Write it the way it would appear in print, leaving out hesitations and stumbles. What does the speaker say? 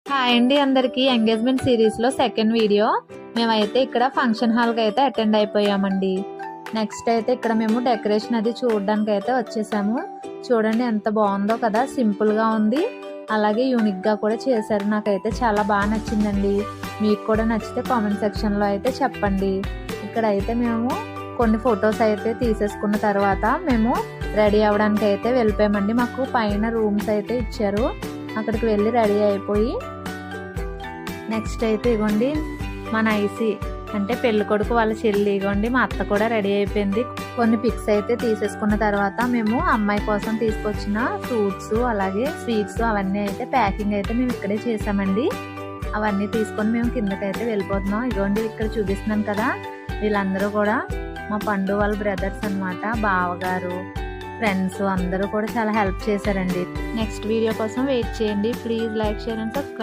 Hi అండి అందరికి. Engagement series లో సెకండ్ వీడియో. మేమైతే ఇక్కడ ఫంక్షన్ హాల్ కి అయితే అటెండ్ అయిపోయామండి. నెక్స్ట్ అయితే ఇక్కడ మేము డెకరేషన్ అది చూడడానికి అయితే వచ్చేసాము. చూడండి ఎంత బాగుందో కదా, సింపుల్ గా ఉంది, అలాగే యూనిక్ గా కూడా చేశారు. నాకైతే చాలా బాగా నచ్చిందండి. మీకు కూడా నచ్చితే కామెంట్ సెక్షన్ లో అయితే చెప్పండి. ఇక్కడ అయితే మేము కొన్ని ఫొటోస్ అయితే తీసేసుకున్న తర్వాత మేము రెడీ అవ్వడానికి అయితే వెళ్ళిపోయామండి. మాకు పైన రూమ్స్ అయితే ఇచ్చారు, అక్కడికి వెళ్ళి రెడీ అయిపోయి నెక్స్ట్ అయితే ఇగోండి మన ఐసి అంటే పెళ్లి కొడుకు వాళ్ళ చెల్లి, ఇగోండి మా అత్త కూడా రెడీ అయిపోయింది. కొన్ని పిక్స్ అయితే తీసేసుకున్న తర్వాత మేము అమ్మాయి కోసం తీసుకొచ్చిన ఫ్రూట్స్ అలాగే స్వీట్స్ అవన్నీ అయితే ప్యాకింగ్ అయితే మేము ఇక్కడే చేసామండి. అవన్నీ తీసుకొని మేము కిందకైతే వెళ్ళిపోతున్నాం. ఇగోండి ఇక్కడ చూపిస్తున్నాను కదా, వీళ్ళందరూ కూడా మా పండు వాళ్ళ బ్రదర్స్ అన్నమాట, బావగారు ఫ్రెండ్స్ అందరూ కూడా చాలా హెల్ప్ చేశారండి. నెక్స్ట్ వీడియో కోసం వెయిట్ చేయండి. Please like, share and subscribe.